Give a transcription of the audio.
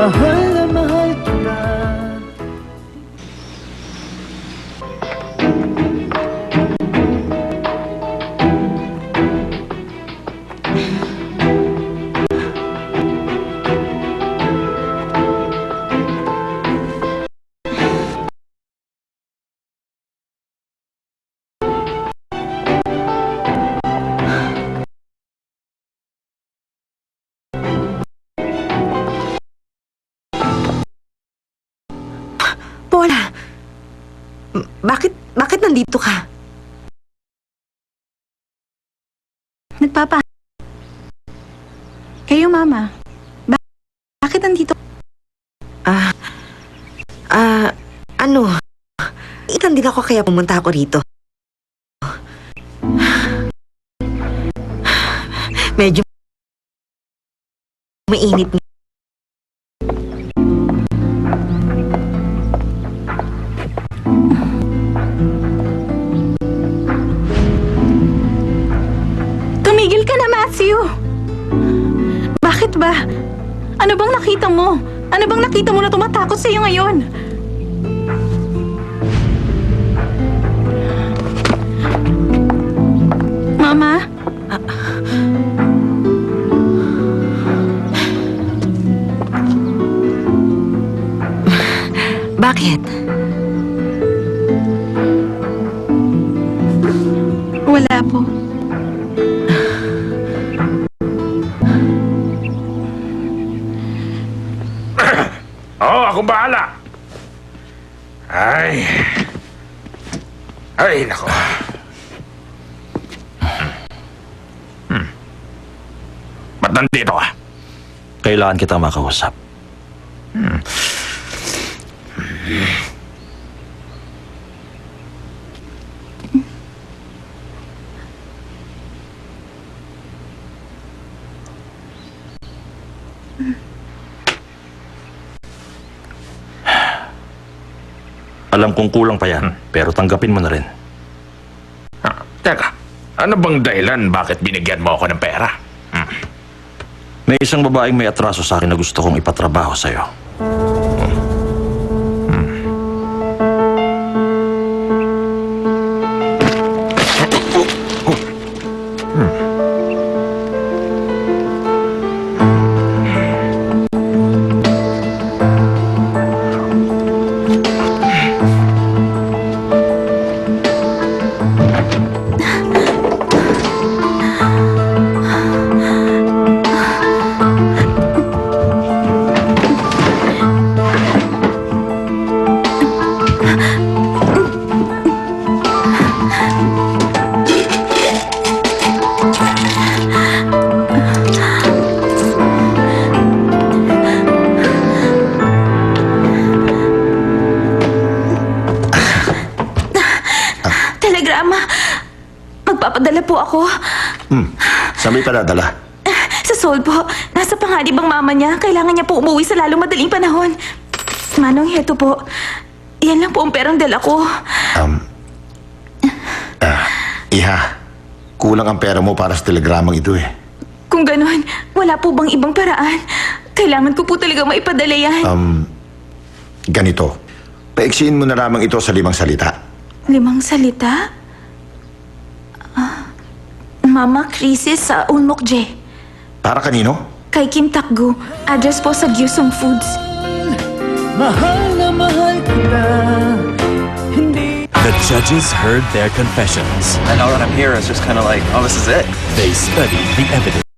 mahal na mahal kita. Paula, bakit nandito ka? Kayo, Mama. Bakit nandito? Ano? Itan din ako kaya pumunta ako rito. Medyo mainit. Tumigil ka na, Matthew! Bakit ba? Ano bang nakita mo? Ano bang nakita mo na tumatakot sa'yo ngayon? Mama? Bakit? Wala po. Oo, akong bahala. Ay, nako. Ba't nandito ka? Kailangan kita makausap. Alam kong kulang pa yan, pero tanggapin mo na rin. Teka, ano bang dahilan bakit binigyan mo ako ng pera? May isang babaeng may atraso sa akin na gusto kong ipatrabaho sa'yo. Magpapadala po ako. Saan mo ipadadala? Sa Seoul po. Nasa panganib ang mama niya. Kailangan niya po umuwi sa lalong madaling panahon. Manong, heto po. Yan lang po ang perang dala ko. Iha, kulang ang pera mo para sa telegramang ito eh. Kung ganon, wala po bang ibang paraan? Kailangan ko po talaga maipadala yan. Ganito, paiksiin mo na lamang ito sa 5 salita. 5 salita? Mama Crisis sa Unmokje. Para kanino? Kay Kim Takgu. Address po sa Gyusong Foods. Mahal na mahal kita. Hindi. The judges heard their confessions. And now that I'm here, it's just kind of like, oh, this is it. They studied the evidence.